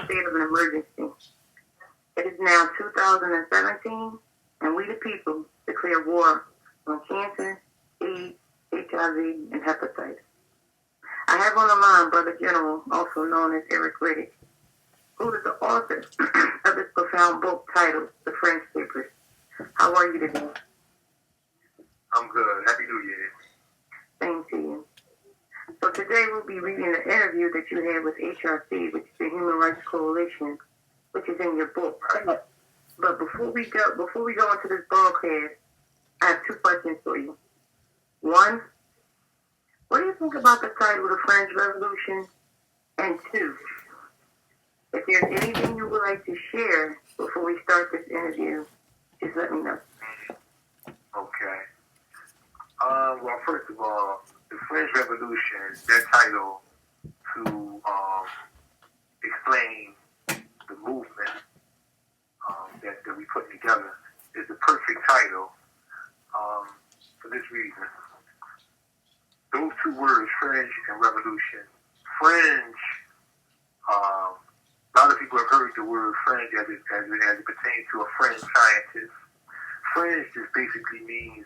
state of an emergency. It is now 2017, and we the people declare war on cancer, AIDS, HIV, and hepatitis. I have on the line Brother General, also known as Eric Riddick, who is the author of this profound book titled The Fringe Papers. How are you today? I'm good. Happy New Year. Same to you. So today we'll be reading the interview that you had with HRC, which is the Human Rights Coalition, which is in your book. But before we go into this broadcast, I have two questions for you. One, what do you think about the title of the Fringe Revolution? And two, if there's anything you would like to share before we start this interview, just let me know. Okay. Well, first of all, the Fringe Revolution, that title to explain the movement that we put together is the perfect title for this reason. Those two words, fringe and revolution. Fringe, a lot of people have heard the word fringe as it pertains to a fringe scientist. Fringe just basically means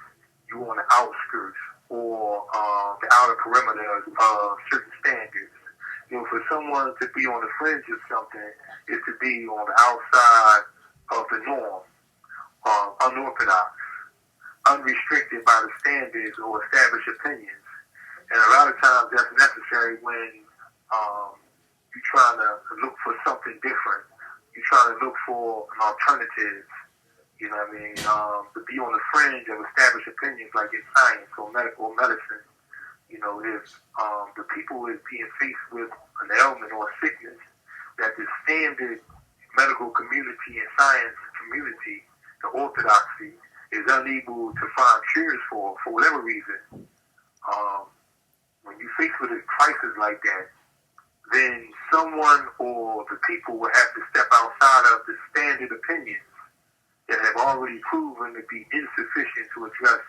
you're on the outskirts or the outer perimeters of certain standards. You know, for someone to be on the fringe of something is to be on the outside of the norm, unorthodox, unrestricted by the standards or established opinions. And a lot of times that's necessary when you're trying to look for something different. You're trying to look for an alternative. You know what I mean? To be on the fringe of established opinions like in science or medical medicine. You know, if the people is being faced with an ailment or a sickness that the standard medical community and science community, the orthodoxy, is unable to find cures for whatever reason. When you're faced with a crisis like that, then someone or the people will have to step outside of the standard opinions that have already proven to be insufficient to address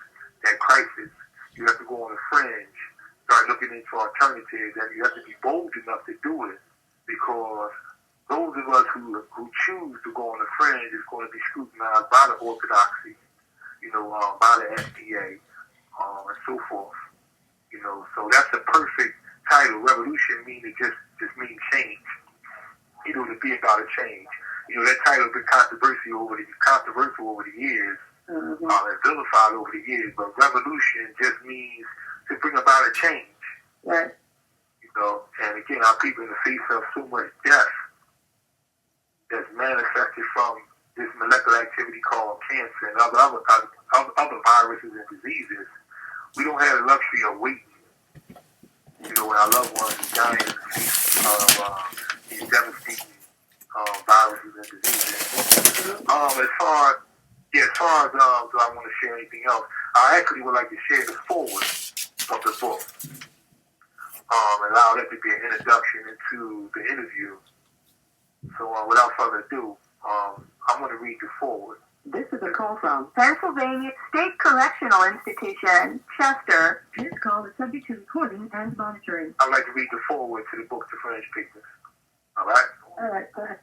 that crisis. You have to go on the fringe, start looking into alternatives, and you have to be bold enough to do it, because those of us who choose to go on the fringe is going to be scrutinized by the orthodoxy, you know, by the FDA, and so forth. You know, so that's a perfect title. Revolution means it just means change. You know, to be about a change. You know, that title has been controversial over the years, and vilified over the years. But revolution just means to bring about a change. Right. You know, and again, our people in the face of so much death that's manifested from this molecular activity called cancer and other viruses and diseases. We don't have the luxury of waiting. You know, when our loved ones are dying in the face of these devastating viruses and diseases. As far as do I want to share anything else? I actually would like to share the foreword of the book. Allow that to be an introduction into the interview. So without further ado, I'm going to read the foreword. This is a call from Pennsylvania State Correctional Institution, Chester. This call is subject to recording and monitoring. I'd like to read the foreword to the book, The Fringe Papers. All right? All right, go ahead.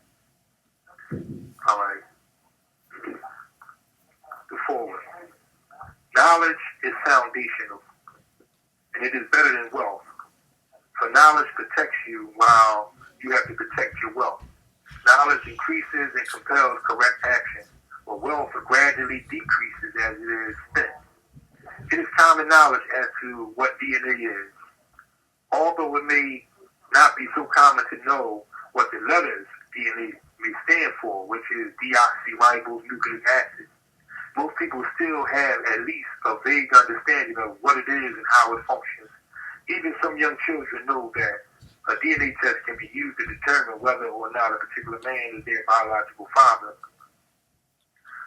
All right. The foreword. Knowledge is foundational, and it is better than wealth. For knowledge protects you while you have to protect your wealth. Knowledge increases and compels correct action, but wealth gradually decreases as it is spent. It is common knowledge as to what DNA is, although it may not be so common to know what the letters DNA may stand for, which is deoxyribonucleic acid. Most people still have at least a vague understanding of what it is and how it functions. Even some young children know that a DNA test can be used to determine whether or not a particular man is their biological father.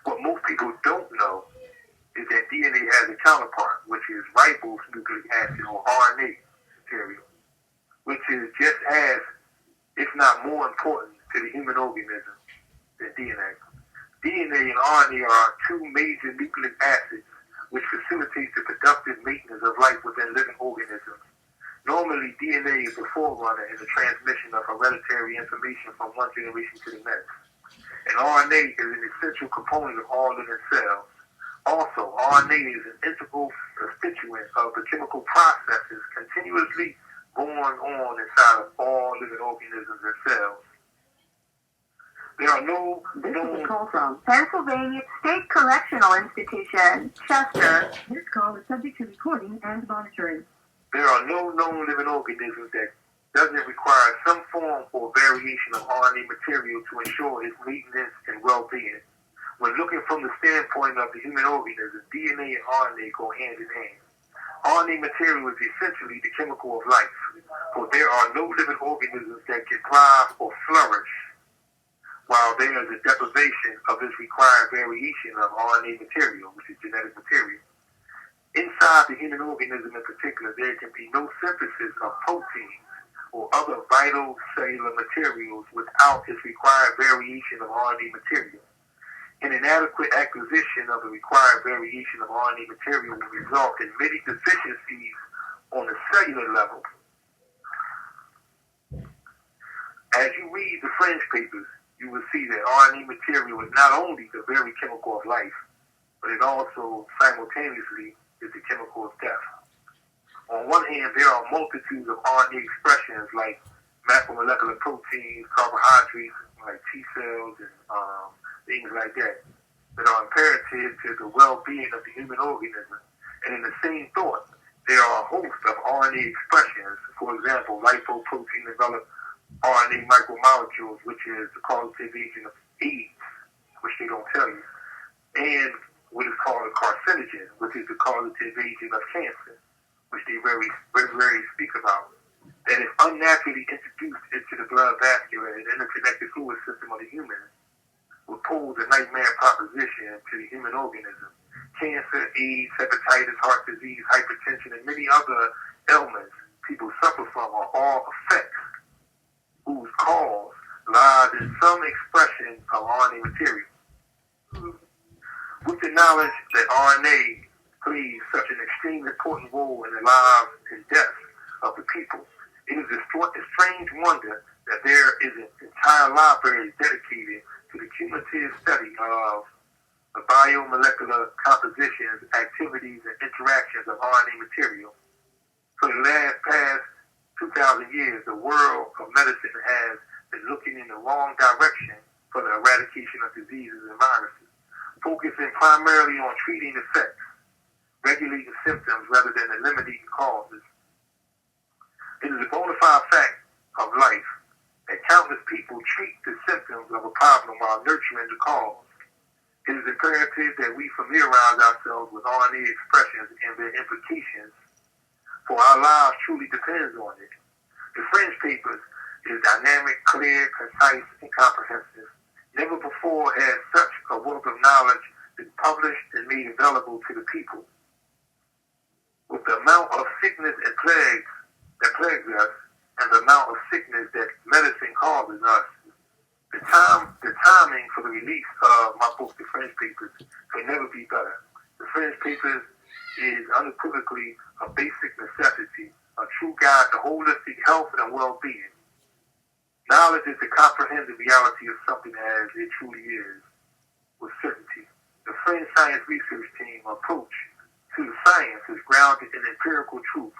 What most people don't know is that DNA has a counterpart, which is ribonucleic acid or RNA material, which is just as, if not more important to the human organism than DNA. DNA and RNA are two major nucleic acids which facilitate the productive maintenance of life within living organisms. Normally, DNA is the forerunner in the transmission of hereditary information from one generation to the next. And RNA is an essential component of all living cells. Also, RNA is an integral constituent of the chemical processes continuously going on inside of all living organisms and cells. There are no This is a call from Pennsylvania State Correctional Institution, Chester. This call is subject to recording and monitoring. There are no known living organisms that doesn't require some form or variation of RNA material to ensure its maintenance and well-being. When looking from the standpoint of the human organism, DNA and RNA go hand in hand. RNA material is essentially the chemical of life, for there are no living organisms that can thrive or flourish while there is a deprivation of this required variation of RNA material, which is genetic material. Inside the human organism in particular, there can be no synthesis of proteins or other vital cellular materials without its required variation of RNA material. An inadequate acquisition of the required variation of RNA material will result in many deficiencies on the cellular level. As you read the Fringe papers, you will see that RNA material is not only the very chemical of life, but it also simultaneously is the chemical of death. On one hand, there are multitudes of RNA expressions like macromolecular proteins, carbohydrates like T cells, and things like that are imperative to the well-being of the human organism. And in the same thought, there are a host of RNA expressions. For example, lipoprotein developed RNA micromolecules, which is the causative agent of AIDS, which they don't tell you, and what is called a carcinogen, which is the causative agent of cancer, which they very, very rarely speak about. That is unnaturally introduced into the blood vascular and interconnected fluid system of the human, will pose a nightmare proposition to the human organism. Cancer, AIDS, hepatitis, heart disease, hypertension, and many other ailments people suffer from are all effects whose cause lies in some expression of RNA material. With the knowledge that RNA plays such an extremely important role in the lives and death of the people, it is a strange wonder that there is an entire library dedicated to the cumulative study of the biomolecular compositions, activities, and interactions of RNA material. For the past 2,000 years, the world of medicine has been looking in the wrong direction for the eradication of diseases and viruses, focusing primarily on treating effects, regulating symptoms rather than eliminating causes. It is a bona fide fact of life that countless people treat the symptoms of a problem while nurturing the cause. It is imperative that we familiarize ourselves with RNA expressions and their implications, for our lives truly depends on it. The Fringe papers is dynamic, clear, concise, and comprehensive. Never before has such a wealth of knowledge been published and made available to the people. With the amount of sickness and plagues that plagues us, and the amount of sickness that medicine causes us, the timing for the release of my book, The Fringe Papers, can never be better. The Fringe Papers is unequivocally a basic necessity, a true guide to holistic health and well-being. Knowledge is to comprehend the reality of something as it truly is, with certainty. The Fringe Science Research Team approach to the science is grounded in empirical truth.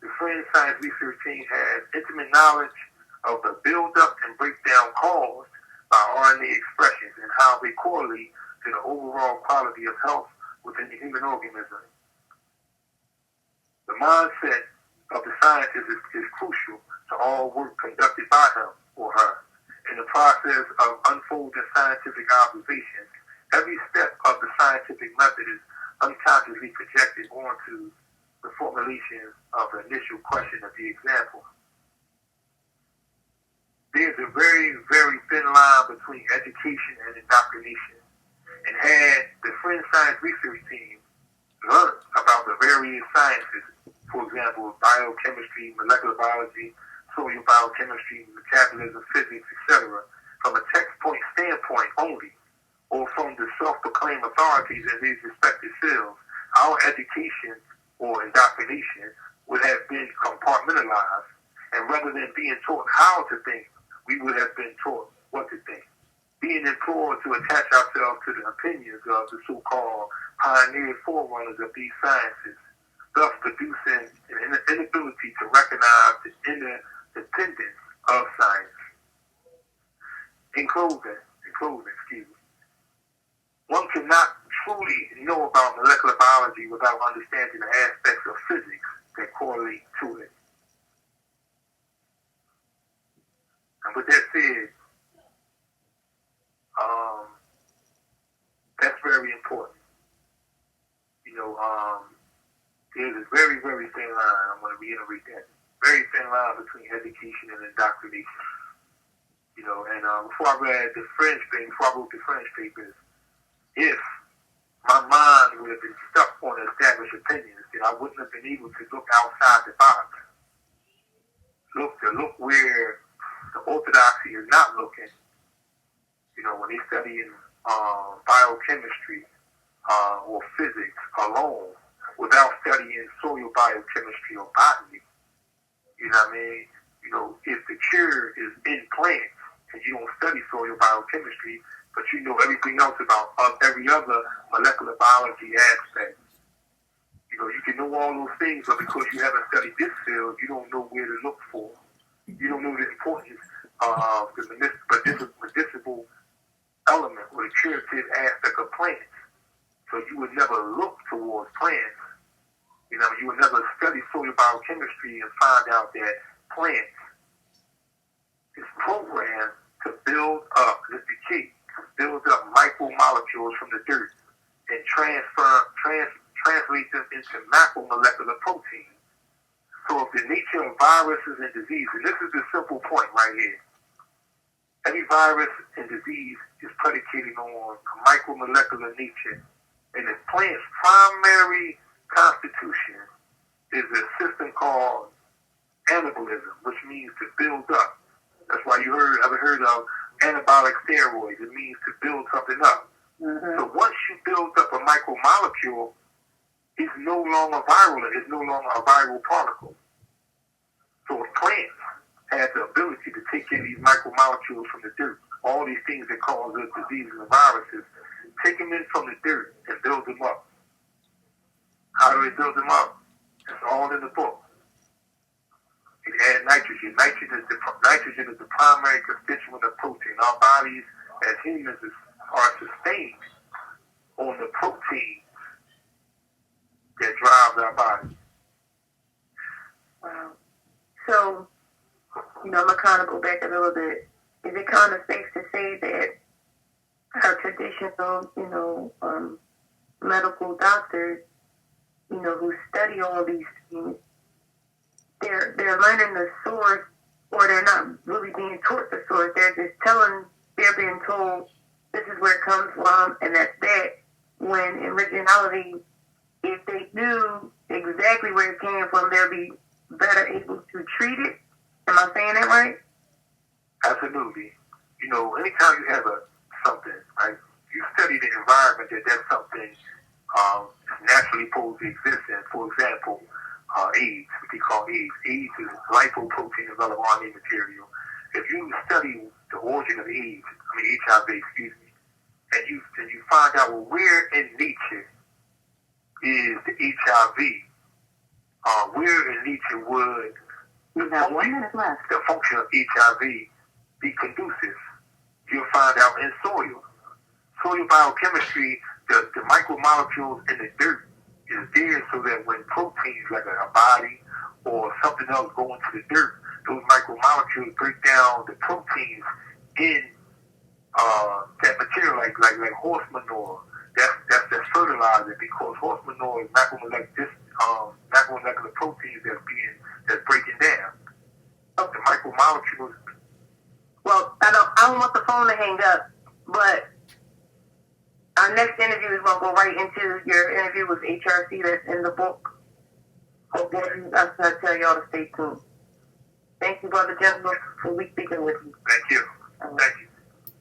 The Fringe Science Research Team has intimate knowledge of the build-up and breakdown caused by RNA expressions and how they correlate to the overall quality of health within the human organism. The mindset of the scientist is crucial to all work conducted by him or her. In the process of unfolding scientific observations, every step of the scientific method is unconsciously projected onto the formulation of the initial question of the example. There's a very, very thin line between education and indoctrination. And had the Fringe Science Research Team learned about the various sciences, for example, biochemistry, molecular biology, soil biochemistry, metabolism, physics, etc., from a textbook standpoint only, or from the self-proclaimed authorities in these respective fields, our education or indoctrination would have been compartmentalized being taught how to think, we would have been taught what to think. Being implored to attach ourselves to the opinions of the so-called pioneer forerunners of these sciences, thus producing an inability to recognize the interdependence of science. In closing, excuse me, one cannot truly know about molecular biology without understanding the aspects of physics that correlate to it. And with that said, that's very important. There's a very, very thin line. I'm going to reiterate that. Very thin line between education and indoctrination. And before I read the Fringe thing, before I wrote the Fringe papers, if my mind would have been stuck on established opinions, then I wouldn't have been able to look outside the box. Look where the orthodoxy is not looking. When they study in biochemistry or physics alone, without studying soil biochemistry or botany, you know what I mean? If the cure is in plants and you don't study soil biochemistry, but you know everything else about every other molecular biology aspect, you can know all those things, but because you haven't studied this field, you don't know where to look for. You don't know the importance of the medicinal element or the curative aspect of plants. So you would never look towards plants. You would never study soil biochemistry and find out that plants is programmed to build up, this is the key, build up micromolecules from the dirt and translate them into macromolecular proteins. So if the nature of viruses and diseases, and this is the simple point right here, every virus and disease is predicated on a micromolecular nature. And the plant's primary constitution is a system called anabolism, which means to build up. That's why you ever heard of anabolic steroids. It means to build something up. Mm-hmm. So once you build up a micromolecule, it's no longer viral. It's no longer a viral particle. So if plants have the ability to take in these micromolecules from the dirt, all these things that cause us diseases and viruses, take them in from the dirt and build them up. How do they build them up? It's all in the book. It adds nitrogen. Nitrogen is the primary constituent of protein. Our bodies, as humans, are sustained on the protein that drives our body. Wow. So, I'm going to kind of go back a little bit. Is it kind of safe to say that our traditional, medical doctors, who study all these things, they're learning the source, or they're not really being taught the source. They're being told this is where it comes from, and that's that. When in reality, if they knew exactly where it came from, they'll be better able to treat it. Am I saying that right? Absolutely. Anytime you have something, right? You study the environment that something naturally supposed to exist in. For example, AIDS, what they call AIDS. AIDS is lipoprotein developed RNA material. If you study the origin of HIV, excuse me, and you find out, well, where in nature is the HIV? Where in nature would the function of HIV be conducive? You'll find out in soil. Soil biochemistry, the micromolecules in the dirt is there so that when proteins like a body or something else go into the dirt, those micromolecules break down the proteins in that material, like horse manure. That's fertilizer, because horse manure is macromolecular proteins that's breaking down. The micromolecules. Well, I don't want the phone to hang up, but our next interview is going to go right into your interview with HRC that's in the book. So I tell y'all to stay tuned. Thank you, Brother Gentleman, for speaking with me. Thank you. Thank you.